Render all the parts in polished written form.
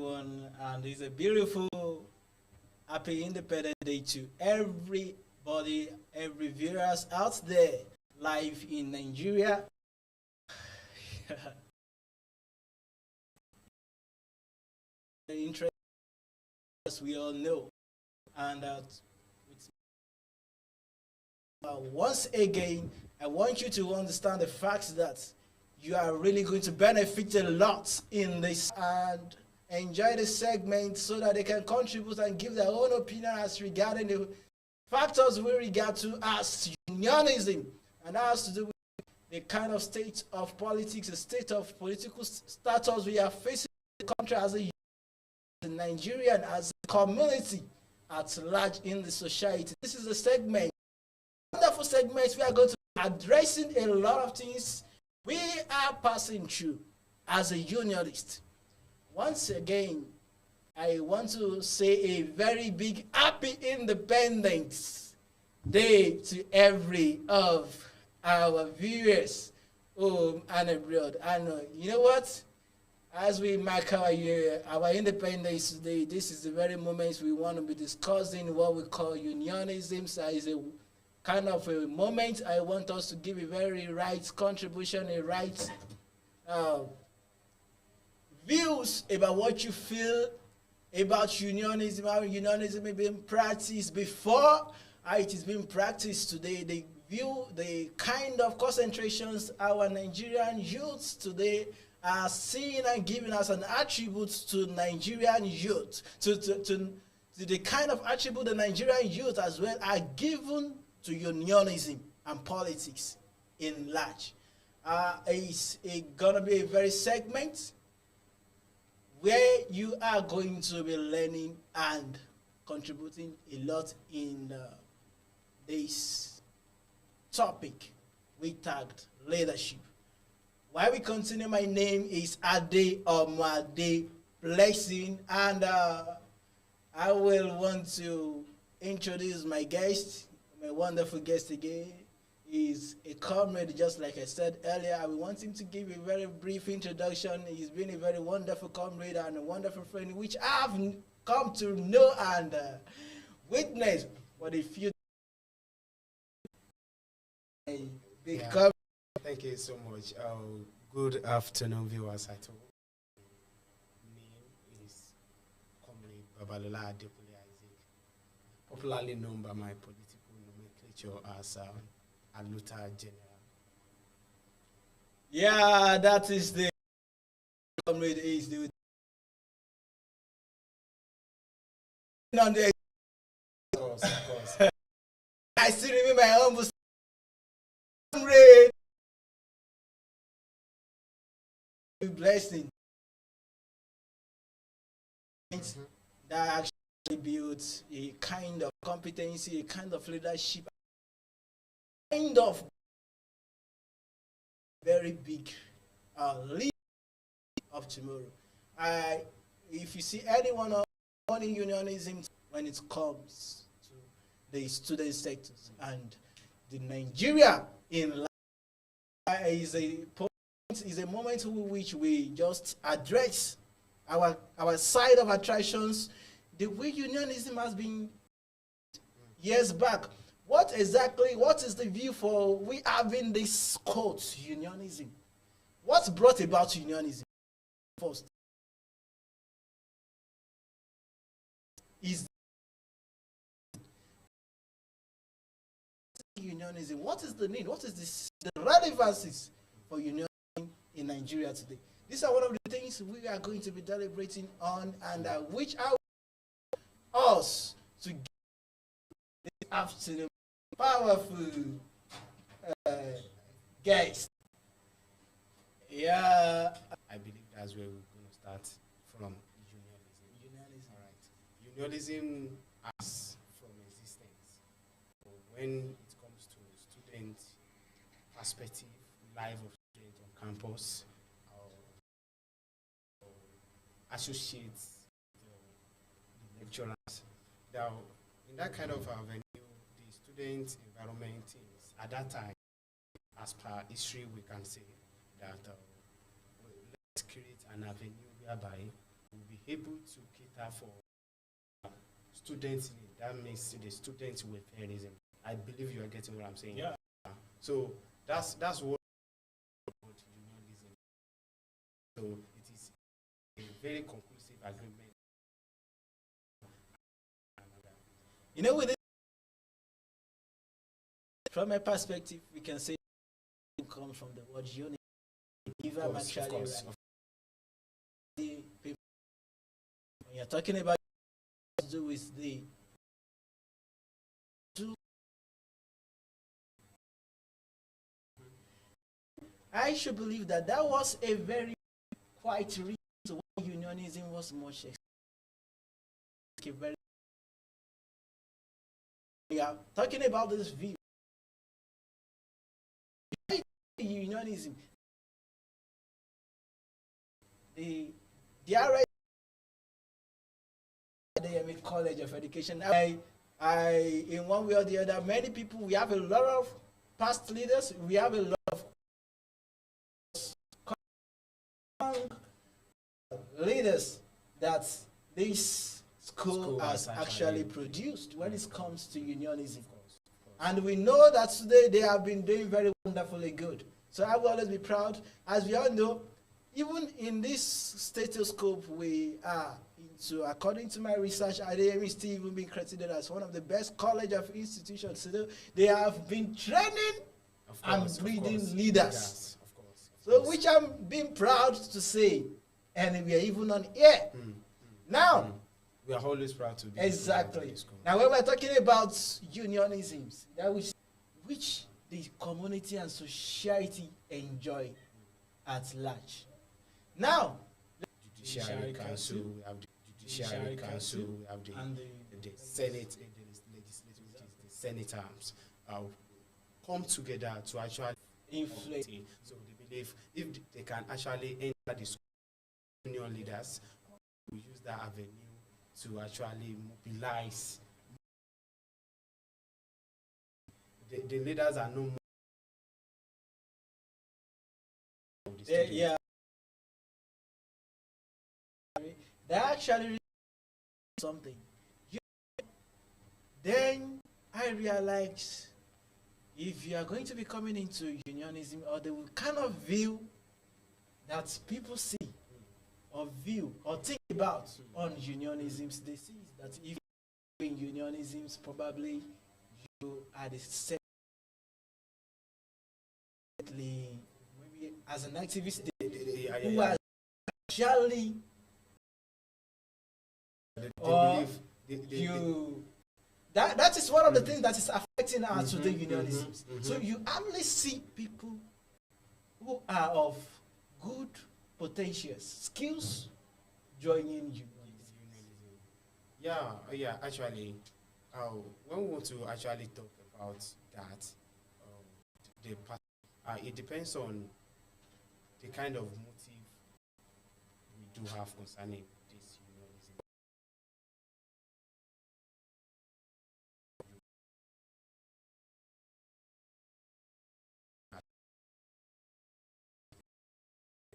everyone, and it's a beautiful, happy Independence Day to everybody, every viewers out there, live in Nigeria. The interest, we all know, and once again, I want you to understand the fact that you are really going to benefit a lot in this and enjoy the segment so that they can contribute and give their own opinion as regarding the factors we regard to as unionism, and that has to do with the kind of state of politics, the state of political status we are facing in the country as a Nigerian, as a community at large in the society. This is a segment, wonderful segment. We are going to be addressing a lot of things we are passing through as a unionist. Once again, I want to say a very big happy Independence Day to every of our viewers home and abroad. And you know what? As we mark our Independence Day, this is the very moment we want to be discussing what we call unionism. So it's a kind of a moment I want us to give a very right contribution, a right views about what you feel about unionism, how unionism is being practiced before, how it is being practiced today, the view, the kind of concentrations our Nigerian youths today are seeing and giving us an attribute to Nigerian youth, to the kind of attribute the Nigerian youth as well are given to unionism and politics in large. It's gonna be a very segment where you are going to be learning and contributing a lot in this topic we tagged leadership. While we continue, my name is Ade Omade Blessing, and I will want to introduce my guest. My wonderful guest again is a comrade, just like I said earlier. I want him to give a very brief introduction. He's been a very wonderful comrade and a wonderful friend, which I've come to know and witness for the few. Thank you so much. Good afternoon, viewers at home. My name is Comrade Babalola Adepole Isaac, popularly known by my political nomenclature as Aluta General. Yeah, that is the comrade is the on the Of course. I still remember my humble comrade blessing that actually builds a kind of competency, a kind of leadership, kind of very big leader of tomorrow. If you see anyone on unionism when it comes to the student sectors and the Nigeria in life is a moment in which we just address our side of attractions, the way unionism has been years back. What is the view for we having this quote, unionism? What's brought about unionism? First, is unionism. What is the need? What is the relevances for unionism in Nigeria today? These are one of the things we are going to be deliberating on, and which are us to get this afternoon powerful guest. Yeah, I believe that's where we're going to start from unionism. All right. Unionism as from existence. So when it comes to student perspective, life of students on campus, associates, the lecturers. Now, in that kind of venue, the student environment is, at that time, as per history, we can say that let's create an avenue whereby we'll be able to cater for students. That means the students with welfareism. I believe you are getting what I'm saying. Yeah. So that's what unionism. So it is a very conclusive agreement. You know, with it, from a perspective, we can say it comes from the word unity. If I'm actually right. When you're talking about to do with the I should believe that that was a very quite reason why unionism was much very. We are talking about this view. Unionism, the academic college of education. I in one way or the other, many people, we have a lot of past leaders, we have a lot of leaders that this school has actually produced when it comes to unionism. And we know that today they have been doing very wonderfully good. So I will always be proud. As we all know, even in this stethoscope we are into, according to my research, IDM is still even being credited as one of the best college of institutions. So they have been training and breeding leaders. Of course. So which I'm being proud to say. And we are even on air. Now, we are always proud to be. Exactly. Now, when we're talking about unionisms, that which the community and society enjoy at large. Now, Judiciary Council, we have the Judiciary Council, we have the Senate, the legislative, which is the Senate arms, come together to actually inflate. So they believe if they can actually enter the union leaders, we use that avenue to actually mobilize. The leaders are no more. Yeah. They actually something. Then I realized if you are going to be coming into unionism, or they will kind of view that people see or view or think about on unionisms, they see that if you're in unionisms, probably you are the same. Maybe as an activist, who are actually that is one of the things that is affecting our today unionisms. So you only see people who are of good potentials, skills, joining unionism. Yeah, actually, when we want to actually talk about that, it depends on the kind of motive we do have concerning this unionism.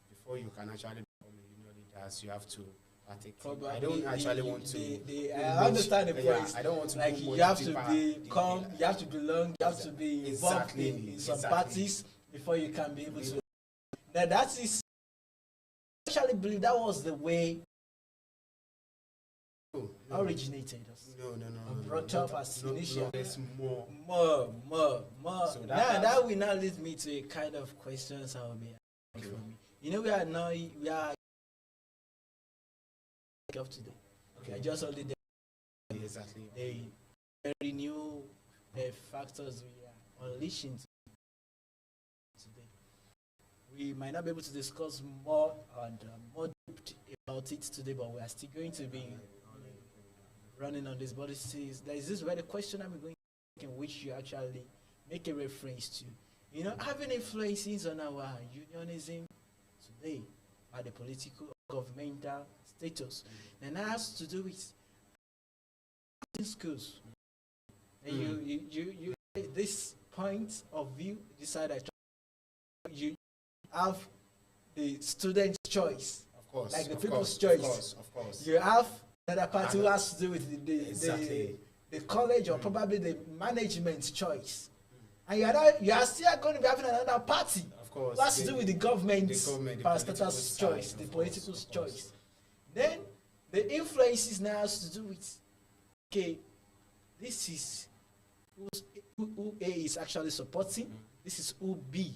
Before you can actually become a union leader, you have to partake. Probably I don't actually want to. I understand the point. Yeah, I don't want to. Like you have to become, you have to belong, you have to be involved in some parties before you can be able to. Now that is, I actually believe that was the way originated us. No. Brought up as initial. More. So that will now lead me to a kind of questions I will be asking for me. You know, we are of today. Okay. I just only exactly the very new factors we are unleashing today. We might not be able to discuss more and more deep about it today, but we are still going to be running on this. But there is this very question I'm going to in which you actually make a reference to. You know, having influences on our unionism today at the political, governmental status, and that has to do with schools. And you this point of view decide that you have the student's choice course, like the of people's course, choice. of course. You have another party who has to do with Exactly. the college or probably the management choice. And you are still going to be having another party Of course. who has to do with the government's the parastatal's political choice, side, the of course, political's of course. choice. Then the influences now has to do with, okay, this is who A is actually supporting, this is who B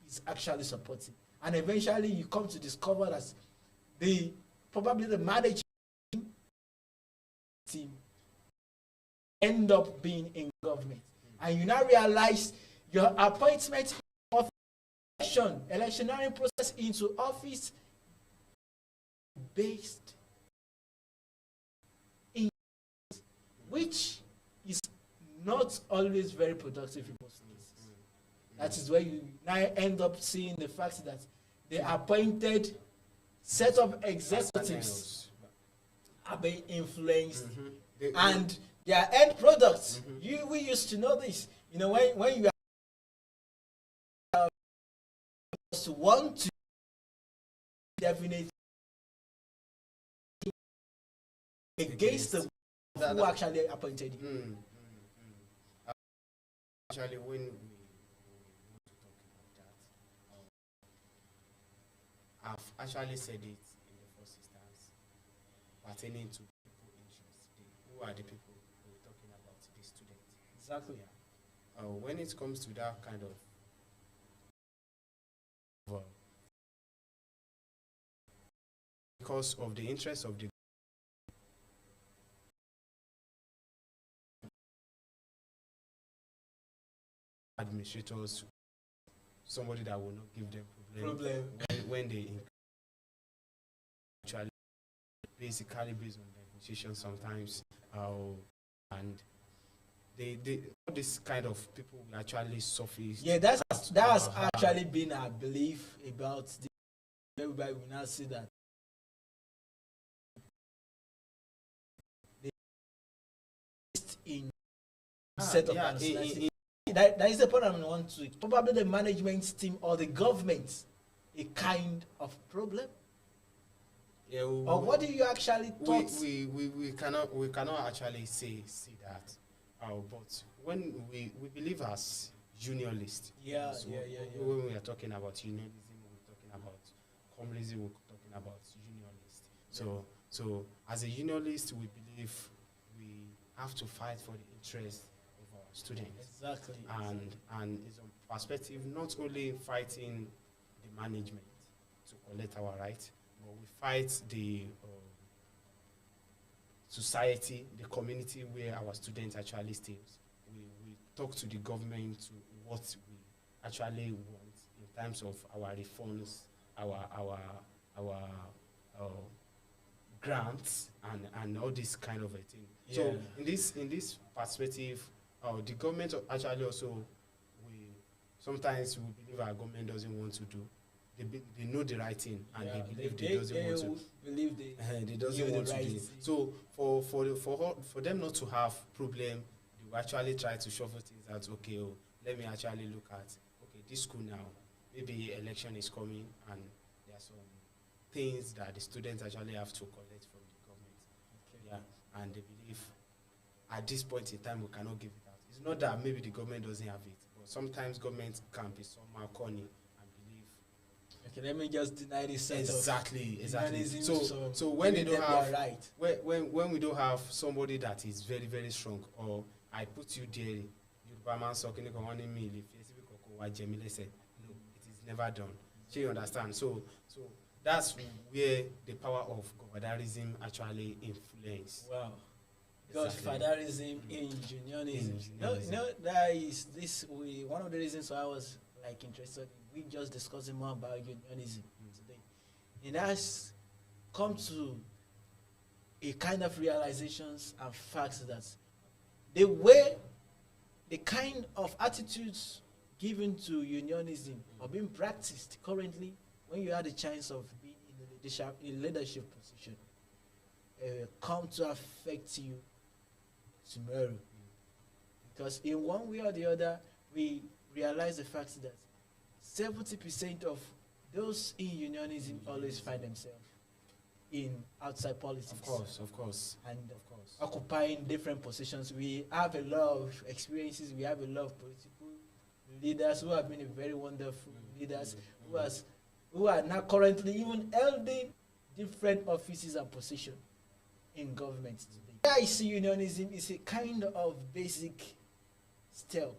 is actually supporting. And eventually you come to discover that probably the management team end up being in government. And you now realize your appointment of electionary process into office based in, which is not always very productive in most cases. That is where you now end up seeing the fact that the appointed set of executives are being influenced, and their end products. We used to know this. You know, when you are to want to definitely against the who actually appointed you. Actually, when we want to talk about that, I've actually said it in the first instance, pertaining to people interest. Who are the people we're talking about? The students. Exactly. Yeah. When it comes to that kind of because of the interest of the administrators, somebody that will not give them problem. When they actually basically based on negotiation sometimes, and they all this kind of people will actually surface. Yeah, that's actually been our belief about the. Everybody will now see that in set of that is the point I want to. Probably the management team or the government a kind of problem. Yeah, or what do you actually thought? We cannot actually see that. But when we believe as unionists, when we are talking about unionism, we're talking about communism, we're talking about unionists. So as a unionist, we believe we have to fight for the interest of our students. Exactly. And it's a perspective not only fighting the management to collect our rights, but we fight the society, the community where our students actually stay. We talk to the government to what we actually want in terms of our reforms, our grants, and all this kind of a thing. Yeah. So in this perspective, the government actually also sometimes we believe our government doesn't want to do. They know the right thing, and they believe they doesn't want to. Believe they doesn't want to do it. So for them not to have problem, they will actually try to shuffle things out. Okay, let me actually look at this school now. Maybe election is coming, and there are some things that the students actually have to collect from the government. Okay. Yeah, and they believe at this point in time we cannot give it out. It's not that maybe the government doesn't have it, but sometimes government can be somehow corny. Okay, let me just deny this set exactly. So when they don't have when we don't have somebody that is very, very strong, or I put you there, no, it is never done. So you understand? So that's where the power of godfatherism actually influence. Wow. Godfatherism in unionism. No, that is this. One of the reasons why I was interested in. We just discussing more about unionism today. It has come to a kind of realizations and facts that the kind of attitudes given to unionism or being practiced currently when you had the chance of being in a leadership position come to affect you tomorrow. Because in one way or the other, we realize the fact that 70% of those in unionism always find themselves in outside politics. Of course. And occupying different positions. We have a lot of experiences. We have a lot of political leaders who have been very wonderful leaders who are now currently even holding different offices and positions in government today. I see unionism is a kind of basic step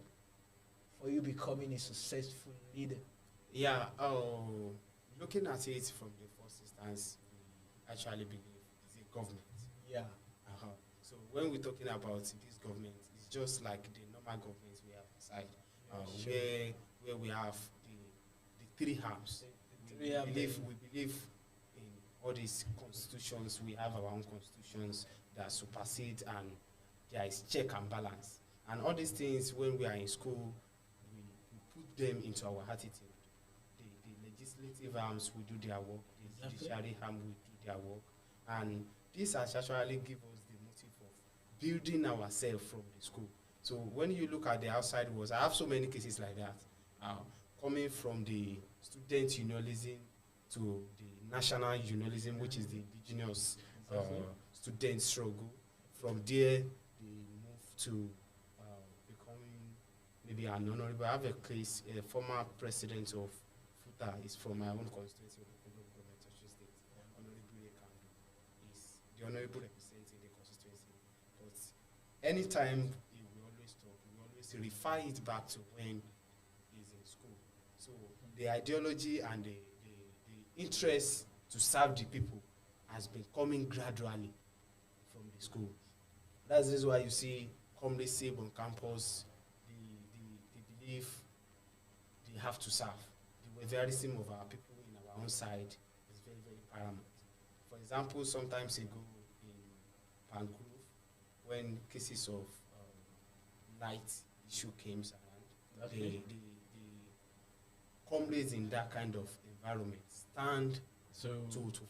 for you becoming a successful leader. Yeah, looking at it from the first instance, we actually believe it's a government. Yeah. So when we're talking about this government, it's just like the normal governments we have aside, where we have the three arms. We believe in all these constitutions. We have our own constitutions that supersede, and there is check and balance. And all these things, when we are in school, we put them into our attitude. The legislative arms will do their work, the judiciary arm will do their work, and this has actually give us the motive of building ourselves from the school. So when you look at the outside world, I have so many cases like that, coming from the student unionism to the national unionism, which is the indigenous student struggle. From there, they move to becoming maybe an honorable. I have a case, a former president of FUTA is from my own constituency of the local government of State. Honorable Ekambi is the honorable representing the constituency. But anytime we always talk, we always refer it back to when he's in school. So the ideology and the interest to serve the people has been coming gradually from the school. That is why you see commonly SABE on campus, they believe they have to serve. The welfareism of our people in our own side is very, very paramount. For example, sometimes ago in Pangrove, when cases of light issue came around, the comrades in that kind of environment stand to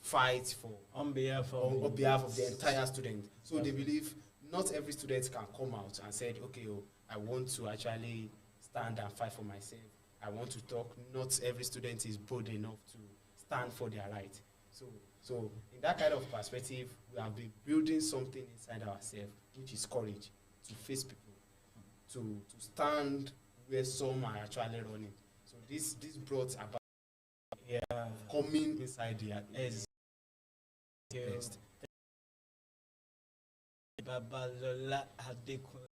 fight for on behalf of the entire student. So they believe not every student can come out and say, okay, I want to actually stand and fight for myself. I want to talk. Not every student is bold enough to stand for their right. So in that kind of perspective, we have been building something inside ourselves, which is courage to face people, to stand where some are actually running. So this brought about coming inside the best. Babalola Adekunle.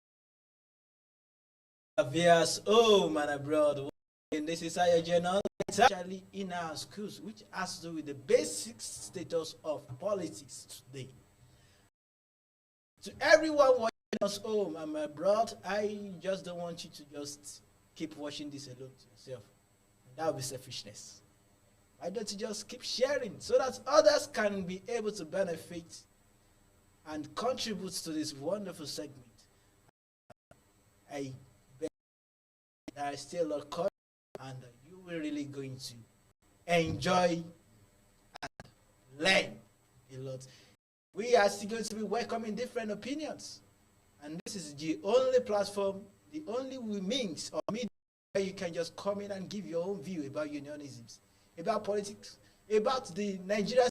Oh, man abroad. This is our journal. It's actually in our schools, which has to do with the basic status of politics today. To everyone watching us home and abroad, I just don't want you to just keep watching this alone to yourself. That would be selfishness. Why don't you just keep sharing so that others can be able to benefit and contribute to this wonderful segment? I bet there is still a lot coming, and you will really going to enjoy and learn a lot. We are still going to be welcoming different opinions, and this is the only platform, the only means or media where you can just come in and give your own view about unionisms, about politics, about the Nigerian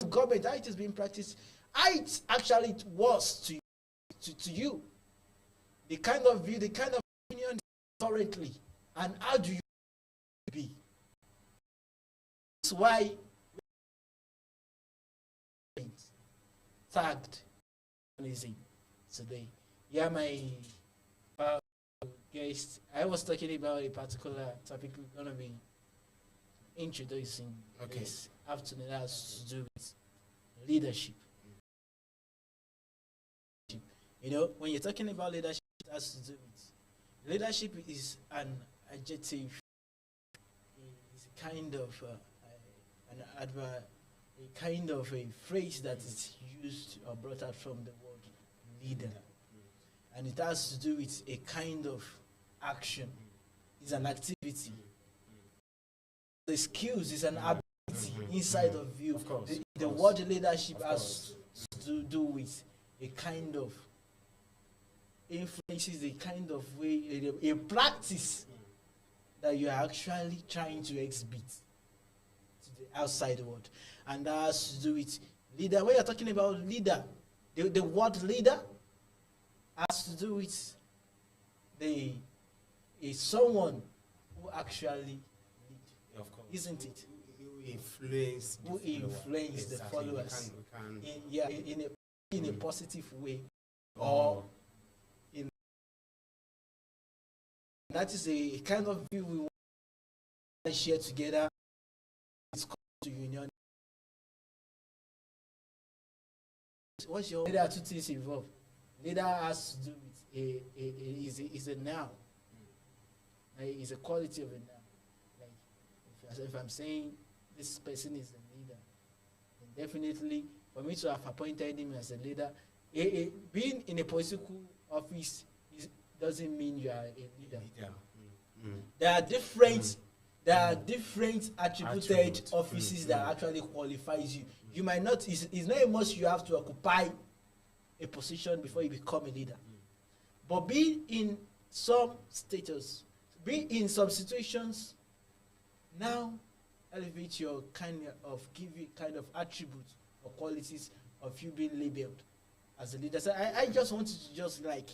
government, how it is being practiced, how it actually was to you, the kind of view, the kind of opinion currently, and how do you be. That's why we tagged unionism today. Yeah, my guest, I was talking about a particular topic we're going to be introducing this afternoon. That has to do with leadership. You know, when you're talking about leadership, it has to do with leadership is an adjective, is a kind of an adverb, a kind of a phrase that is used or brought out from the word leader, and it has to do with a kind of action. It's an activity. The skills is an ability inside of you. The word leadership has to do with a kind of influences, a kind of way, a practice that you are actually trying to exhibit to the outside world. And that has to do with Leader, when you're talking about leader, the word leader has to do with is someone who actually lead, Of course. isn't it? Who influence the Who follower. influence the Exactly. followers We can in a positive way, or or in that is a kind of view we want to share together. It's called to union. What's your leader? Two things involved. Leader has to do with is a noun. Like, it's a quality of a noun. Like if I'm saying this person is a leader, then definitely for me to have appointed him as a leader, being in a political office doesn't mean you are a leader. There are different attributed offices that actually qualifies you. You might not. It's not a must you have to occupy a position before you become a leader. But being in some status, being in some situations, now elevate your give you kind of attributes or qualities of you being labeled as a leader. So I just wanted to just like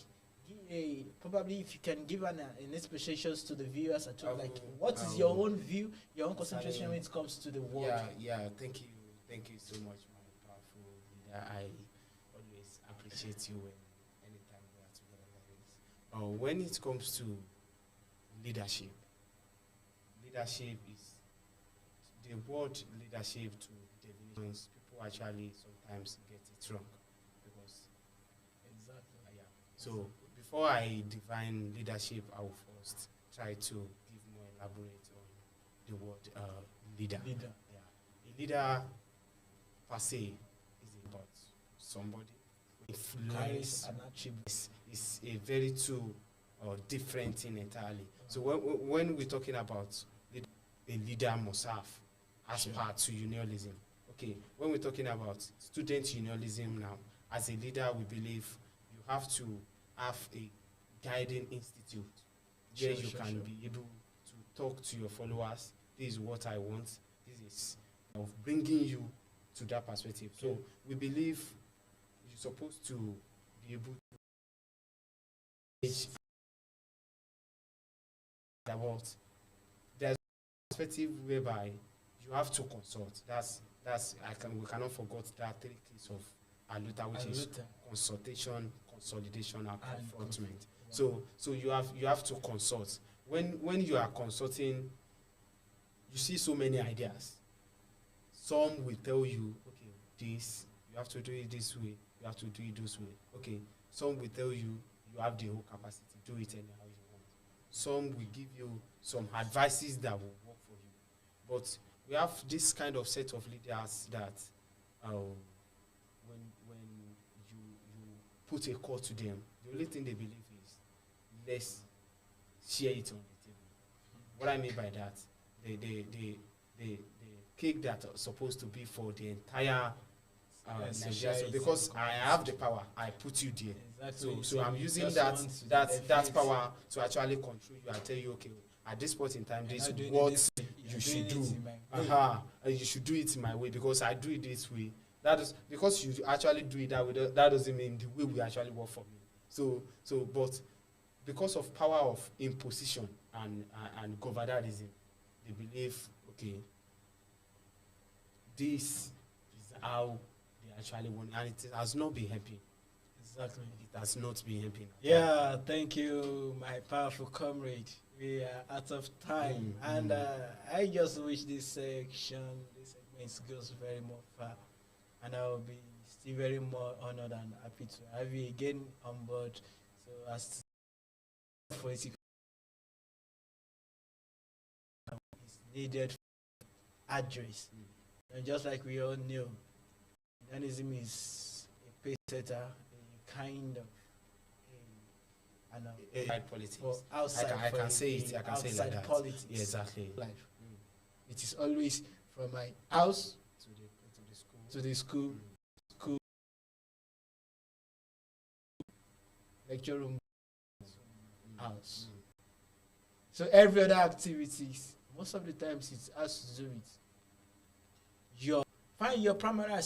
probably if you can give an expressions to the viewers at all, like what is your own view, your own concentration when it comes to the word? Yeah. Thank you so much, my powerful leader. I always appreciate you anytime we are together like this. When it comes to leadership is the word leadership to definitions. People actually sometimes get it wrong because so before I define leadership, I will first try to give more elaborate on the word leader. A leader per se is about somebody influence an attribute. is a very different thing entirely. So when we're talking about a leader must have as part to unionism. Okay, when we're talking about student unionism now, as a leader, we believe you have to have a guiding institute where you can be able to talk to your followers. This is what I want. This is of bringing you to that perspective. So we believe you're supposed to be able to about there's a perspective whereby you have to consult. We cannot forget that 3 keys of Aluta, which is consultation, consolidation, and confrontment. So you have to consult. When you are consulting, you see so many ideas. Some will tell you, okay, this you have to do it this way, you have to do it this way. Okay. Some will tell you have the whole capacity, do it anyhow you want. Some will give you some advices that will work for you. But we have this kind of set of leaders that when you put a call to them, the only thing they believe is let's share it on the table. What I mean by that, the cake that's supposed to be for the entire Nigeria, so because I have the power, I put you there. Exactly. So I'm using that power to actually control you and tell you, okay, at this point in time, this is what you should do. You should do it in my way because I do it this way. That is because you actually do it that way. That doesn't mean the way we actually work for me. But because of power of imposition and governorism, they believe, okay, this is how they actually want, and it has not been helping. Exactly. It has not been helping. Yeah, thank you, my powerful comrade. We are out of time, and I just wish this segment goes very more far, and I will be still very more honored and happy to have you again on board. So as for it is needed address, and just like we all knew, unionism is a pace setter, a kind of politics. Outside I can say it. I can say it like that. Politics. Yeah, exactly. Life. It is always from my house to the school, lecture room, house. So every other activities, most of the times it has to do with find your primary assignment.